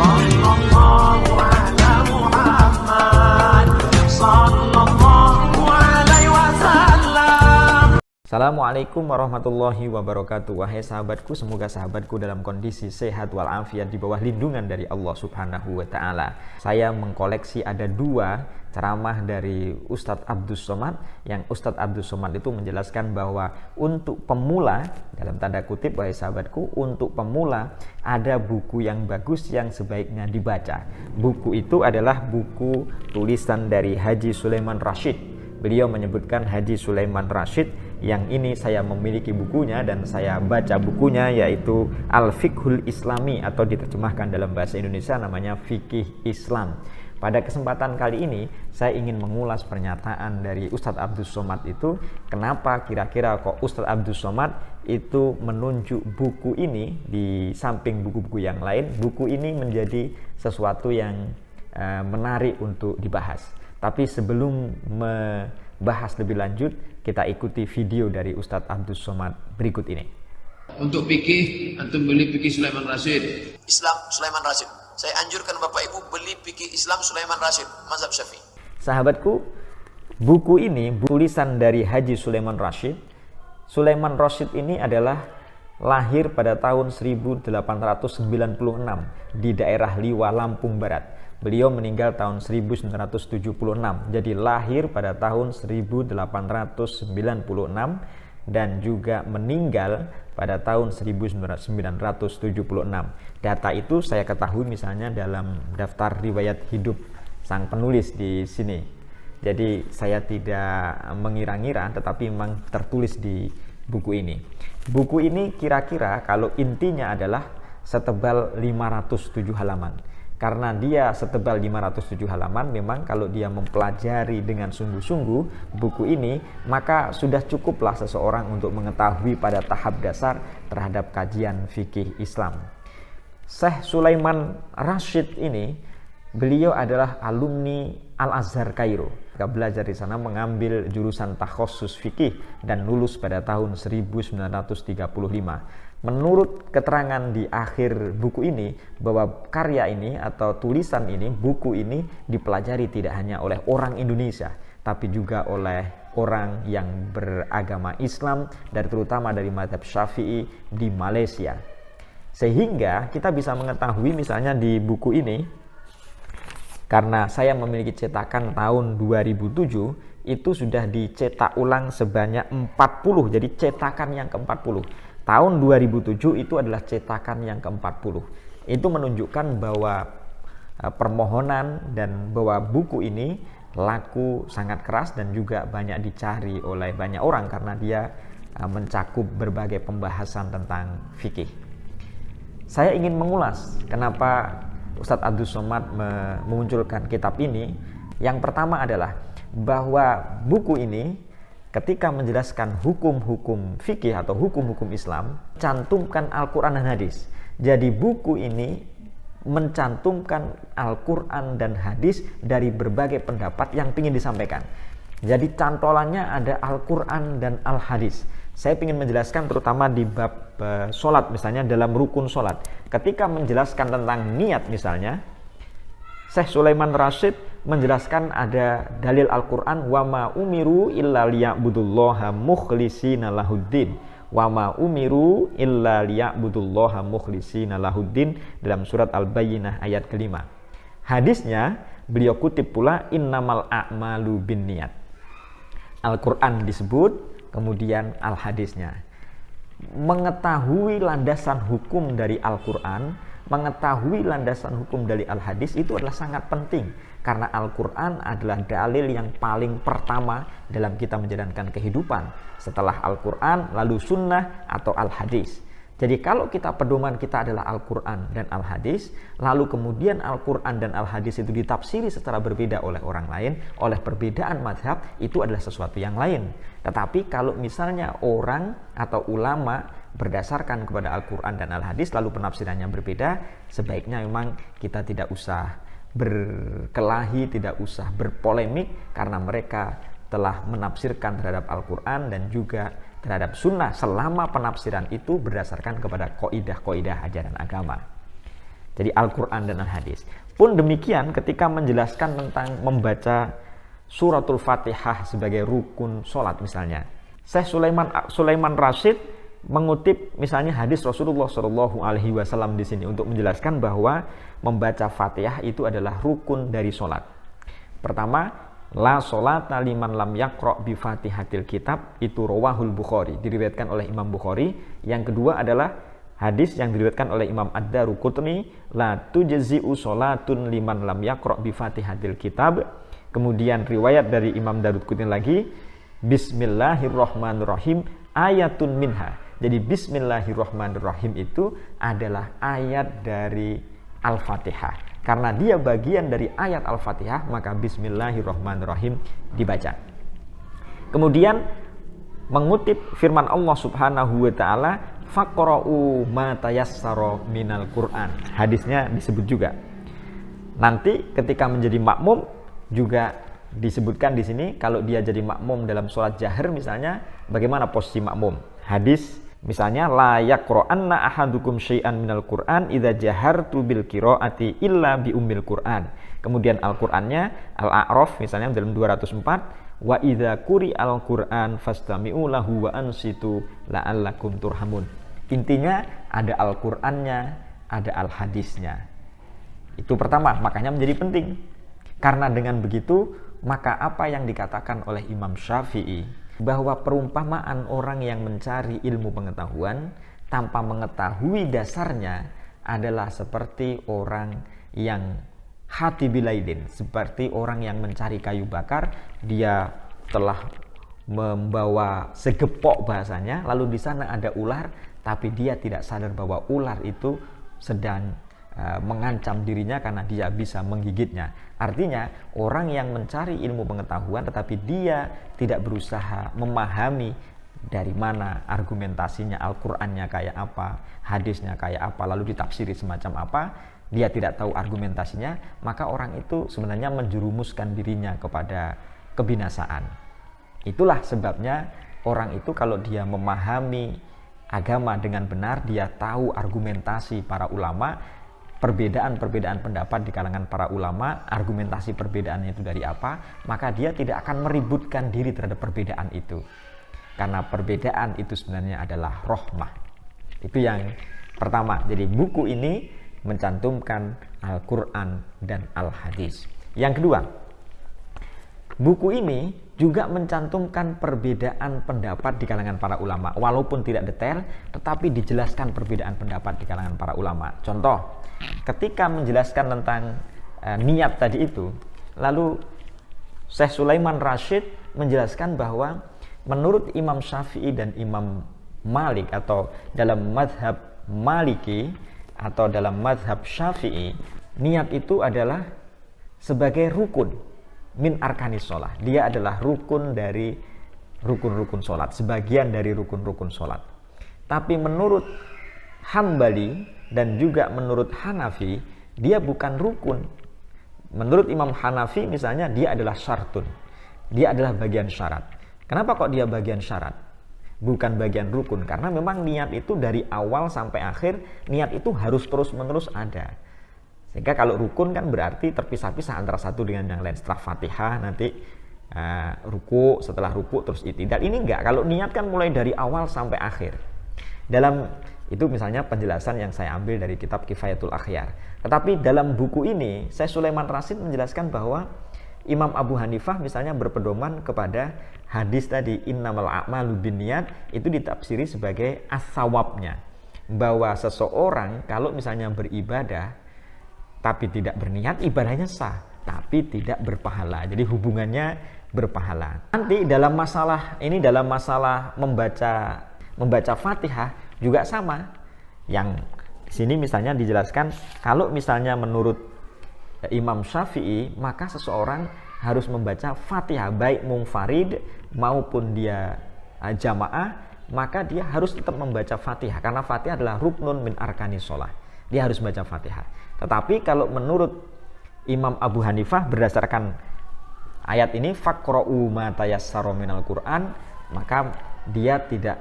Sallallahu ala Muhammad, sallallahu alaihi wasallam. Assalamualaikum warahmatullahi wabarakatuh. Wahai sahabatku, semoga sahabatku dalam kondisi sehat walafiat di bawah lindungan dari Allah Subhanahu wa Ta'ala. Saya mengkoleksi ada dua ceramah dari Ustadz Abdus Somad, yang Ustadz Abdus Somad itu menjelaskan bahwa untuk pemula, dalam tanda kutip wahai sahabatku, untuk pemula ada buku yang bagus yang sebaiknya dibaca. Buku itu adalah buku tulisan dari Haji Sulaiman Rashid. Beliau menyebutkan Haji Sulaiman Rashid, yang ini saya memiliki bukunya dan saya baca bukunya, yaitu Al-Fiqhul Islami, atau diterjemahkan dalam bahasa Indonesia namanya Fikih Islam. Pada kesempatan kali ini saya ingin mengulas pernyataan dari Ustadz Abdus Somad itu, kenapa kira-kira kok Ustadz Abdus Somad itu menunjuk buku ini di samping buku-buku yang lain. Buku ini menjadi sesuatu yang menarik untuk dibahas. Tapi sebelum membahas lebih lanjut, kita ikuti video dari Ustadz Abdus Somad berikut ini. Untuk fikih, antum beli fikih Sulaiman Rashid. Islam Sulaiman Rashid. Saya anjurkan Bapak Ibu beli fikih Islam Sulaiman Rashid, mazhab Syafi'i. Sahabatku, buku ini tulisan dari Haji Sulaiman Rashid. Sulaiman Rashid ini adalah lahir pada tahun 1896 di daerah Liwa, Lampung Barat. Beliau meninggal tahun 1976. Jadi lahir pada tahun 1896 dan juga meninggal pada tahun 1976. Data itu saya ketahui misalnya dalam daftar riwayat hidup sang penulis di sini. Jadi saya tidak mengira-ngira, tetapi memang tertulis di buku ini. Buku ini kira-kira kalau intinya adalah setebal 507 halaman. Karena dia setebal 507 halaman, memang kalau dia mempelajari dengan sungguh-sungguh buku ini, maka sudah cukuplah seseorang untuk mengetahui pada tahap dasar terhadap kajian fikih Islam. Syekh Sulaiman Rashid ini, beliau adalah alumni Al-Azhar Kairo. Dia belajar di sana, mengambil jurusan takhassus fikih dan lulus pada tahun 1935. Menurut keterangan di akhir buku ini, bahwa karya ini atau tulisan ini, buku ini dipelajari tidak hanya oleh orang Indonesia, tapi juga oleh orang yang beragama Islam, dan terutama dari mazhab Syafi'i di Malaysia. Sehingga kita bisa mengetahui misalnya di buku ini, karena saya memiliki cetakan tahun 2007, itu sudah dicetak ulang sebanyak 40, jadi cetakan yang ke-40. Tahun 2007 itu adalah cetakan yang ke-40. Itu menunjukkan bahwa permohonan dan bahwa buku ini laku sangat keras dan juga banyak dicari oleh banyak orang karena dia mencakup berbagai pembahasan tentang fikih. Saya ingin mengulas kenapa Ustadz Abdus Somad memunculkan kitab ini. Yang pertama adalah bahwa buku ini ketika menjelaskan hukum-hukum fikih atau hukum-hukum Islam, cantumkan Al-Quran dan hadis. Jadi buku ini mencantumkan Al-Quran dan hadis dari berbagai pendapat yang ingin disampaikan. Jadi cantolannya ada Al-Quran dan Al-Hadis. Saya ingin menjelaskan terutama di bab sholat, misalnya dalam rukun sholat. Ketika menjelaskan tentang niat misalnya, Syekh Sulaiman Rashid menjelaskan ada dalil Al-Quran, wa ma umiru illa liya'budullaha mukhlishina lahuddin, wa ma umiru illa liya'budullaha mukhlishina lahuddin, dalam surat Al-Bayyinah ayat kelima. Hadisnya beliau kutip pula, innamal a'malu binniyat. Al-Quran disebut, kemudian Al-Hadisnya. Mengetahui landasan hukum dari Al-Quran, mengetahui landasan hukum dari Al-Hadis itu adalah sangat penting, karena Al-Quran adalah dalil yang paling pertama dalam kita menjalankan kehidupan. Setelah Al-Quran, lalu Sunnah atau Al-Hadis. Jadi kalau kita pedoman kita adalah Al-Quran dan Al-Hadis, lalu kemudian Al-Quran dan Al-Hadis itu ditafsiri secara berbeda oleh orang lain, oleh perbedaan mazhab, itu adalah sesuatu yang lain. Tetapi kalau misalnya orang atau ulama berdasarkan kepada Al-Quran dan Al-Hadis, lalu penafsirannya berbeda, sebaiknya memang kita tidak usah berkelahi, tidak usah berpolemik, karena mereka telah menafsirkan terhadap Al-Quran dan juga terhadap sunnah selama penafsiran itu berdasarkan kepada kaidah-kaidah ajaran agama. Jadi Al-Quran dan Al-Hadis. Pun demikian ketika menjelaskan tentang membaca suratul Fatihah sebagai rukun sholat misalnya. Syekh Sulaiman Rashid mengutip misalnya hadis Rasulullah SAW di sini untuk menjelaskan bahwa membaca Fatihah itu adalah rukun dari sholat. Pertama, la sholata liman lam yaqra' bi Fatihatil kitab, itu rawahul Bukhari, diriwayatkan oleh Imam Bukhari. Yang kedua adalah hadis yang diriwayatkan oleh Imam Ad-Daruqutni, la tujzi'u sholatun liman lam yaqra' bi Fatihatil kitab. Kemudian riwayat dari Imam Daruqutni lagi, Bismillahirrahmanirrahim ayatun minha. Jadi Bismillahirrahmanirrahim itu adalah ayat dari Al-Fatihah. Karena dia bagian dari ayat Al-Fatihah, maka Bismillahirrahmanirrahim dibaca. Kemudian mengutip firman Allah Subhanahu wa taala, faqra'u ma tayassara minal Qur'an. Hadisnya disebut juga. Nanti ketika menjadi makmum juga disebutkan di sini, kalau dia jadi makmum dalam sholat jahar misalnya, bagaimana posisi makmum? Hadis misalnya, la yaqra'anna ahadukum syai'an minal Qur'an idza jahartu bil qiraati illa bi ummil Qur'an. Kemudian Al-Qur'annya Al-A'raf misalnya dalam 204, wa idza quri'al Qur'an fastami'u lahu wa ansitu la'allakum turhamun. Intinya ada Al-Qur'annya, ada Al-Hadisnya. Itu pertama, makanya menjadi penting. Karena dengan begitu, maka apa yang dikatakan oleh Imam Syafi'i bahwa perumpamaan orang yang mencari ilmu pengetahuan tanpa mengetahui dasarnya adalah seperti orang yang hati bilaidin, seperti orang yang mencari kayu bakar. Dia telah membawa segepok bahasanya, lalu di sana ada ular, tapi dia tidak sadar bahwa ular itu sedang mengancam dirinya karena dia bisa menggigitnya. Artinya orang yang mencari ilmu pengetahuan tetapi dia tidak berusaha memahami dari mana argumentasinya, Al-Qur'annya kayak apa, hadisnya kayak apa, lalu ditafsiri semacam apa, dia tidak tahu argumentasinya, maka orang itu sebenarnya menjerumuskan dirinya kepada kebinasaan. Itulah sebabnya orang itu kalau dia memahami agama dengan benar, dia tahu argumentasi para ulama, perbedaan-perbedaan pendapat di kalangan para ulama, argumentasi perbedaannya itu dari apa, maka dia tidak akan meributkan diri terhadap perbedaan itu. Karena perbedaan itu sebenarnya adalah rahmah. Itu yang pertama. Jadi buku ini mencantumkan Al-Quran dan Al-Hadis. Yang kedua, buku ini juga mencantumkan perbedaan pendapat di kalangan para ulama. Walaupun tidak detail, tetapi dijelaskan perbedaan pendapat di kalangan para ulama. Contoh, ketika menjelaskan tentang niat tadi itu, lalu Syekh Sulaiman Rashid menjelaskan bahwa menurut Imam Syafi'i dan Imam Malik, atau dalam mazhab Maliki atau dalam mazhab Syafi'i, niat itu adalah sebagai rukun min arkanis sholat. Dia adalah rukun dari rukun-rukun sholat, sebagian dari rukun-rukun sholat. Tapi menurut Hambali dan juga menurut Hanafi, dia bukan rukun. Menurut Imam Hanafi misalnya, dia adalah syartun. Dia adalah bagian syarat. Kenapa kok dia bagian syarat? Bukan bagian rukun. Karena memang niat itu dari awal sampai akhir, niat itu harus terus-menerus ada. Sehingga kalau rukun kan berarti terpisah-pisah antara satu dengan yang lain. Setelah Fatihah nanti ruku, setelah ruku terus i'tidal. Ini enggak. Kalau niat kan mulai dari awal sampai akhir. Dalam itu misalnya penjelasan yang saya ambil dari kitab Kifayatul Akhyar. Tetapi dalam buku ini, Syekh Sulaiman Rashid menjelaskan bahwa Imam Abu Hanifah misalnya berpedoman kepada hadis tadi, innamal a'malu binniyat, itu ditafsiri sebagai as-sawabnya. Bahwa seseorang kalau misalnya beribadah tapi tidak berniat, ibadahnya sah, tapi tidak berpahala. Jadi hubungannya berpahala. Nanti dalam masalah ini, dalam masalah membaca Fatihah juga sama. Yang di sini misalnya dijelaskan, kalau misalnya menurut Imam Syafi'i, maka seseorang harus membaca Fatihah baik munfarid maupun dia jamaah, maka dia harus tetap membaca Fatihah karena Fatihah adalah ruknun min arkanis shalah. Dia harus baca Fatihah. Tetapi kalau menurut Imam Abu Hanifah berdasarkan ayat ini, faqra'u ma tayassara minal Qur'an, maka dia tidak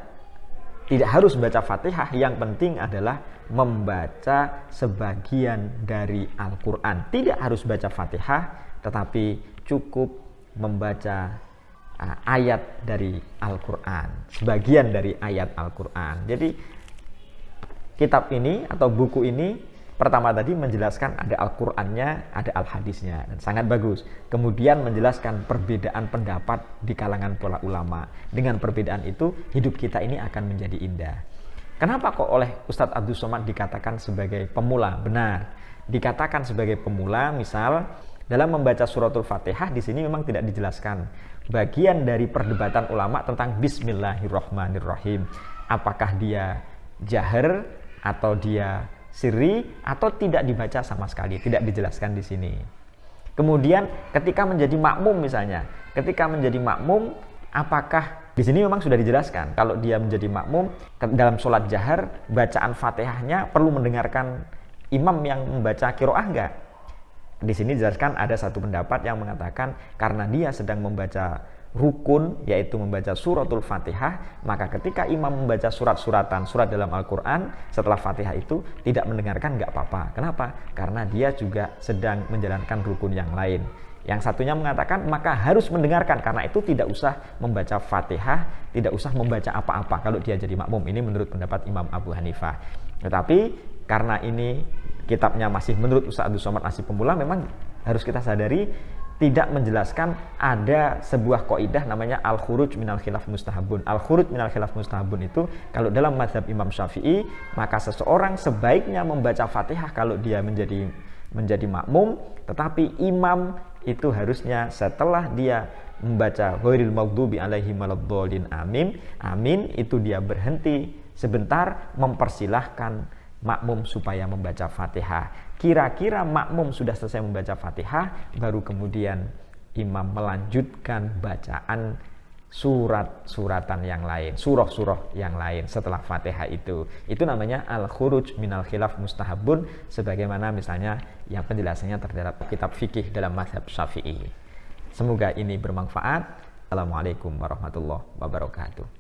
tidak harus baca Fatihah, yang penting adalah membaca sebagian dari Al-Quran. Tidak harus baca Fatihah, tetapi cukup membaca ayat dari Al-Quran, sebagian dari ayat Al-Quran. Jadi kitab ini atau buku ini pertama tadi menjelaskan ada Al-Qur'annya, ada Al-Hadisnya, dan sangat bagus. Kemudian menjelaskan perbedaan pendapat di kalangan para ulama. Dengan perbedaan itu, hidup kita ini akan menjadi indah. Kenapa kok oleh Ustadz Abdul Somad dikatakan sebagai pemula? Benar, dikatakan sebagai pemula. Misal dalam membaca suratul Fatihah di sini memang tidak dijelaskan bagian dari perdebatan ulama tentang Bismillahirrahmanirrahim. Apakah dia jahar atau dia sirri atau tidak dibaca sama sekali, tidak dijelaskan di sini. Kemudian ketika menjadi makmum misalnya, ketika menjadi makmum apakah di sini memang sudah dijelaskan kalau dia menjadi makmum dalam sholat jahar bacaan Fatihahnya perlu mendengarkan imam yang membaca qiraah enggak? Di sini dijelaskan ada satu pendapat yang mengatakan karena dia sedang membaca rukun, yaitu membaca suratul Fatihah, maka ketika imam membaca surat dalam Al-Quran setelah Fatihah itu tidak mendengarkan nggak apa-apa. Kenapa? Karena dia juga sedang menjalankan rukun yang lain. Yang satunya mengatakan maka harus mendengarkan, karena itu tidak usah membaca Fatihah, tidak usah membaca apa-apa kalau dia jadi makmum. Ini menurut pendapat Imam Abu Hanifah. Tetapi karena ini kitabnya masih menurut Ustaz Abdul Somad masih pemula, memang harus kita sadari tidak menjelaskan ada sebuah kaidah namanya al-khuruj minal khilaf mustahabun. Al-khuruj minal khilaf mustahabun itu kalau dalam mazhab Imam Syafi'i, maka seseorang sebaiknya membaca Fatihah kalau dia menjadi makmum, tetapi imam itu harusnya setelah dia membaca ghairil maghdubi alaihim waladdallin amin, itu dia berhenti sebentar mempersilahkan makmum supaya membaca Fatihah. Kira-kira makmum sudah selesai membaca Fatihah, baru kemudian imam melanjutkan bacaan suratan yang lain, surah yang lain setelah Fatihah itu. Itu namanya al-khuruj minal khilaf mustahabun, sebagaimana misalnya yang penjelasannya terdapat kitab fikih dalam mazhab Syafi'i. Semoga ini bermanfaat. Assalamualaikum warahmatullahi wabarakatuh.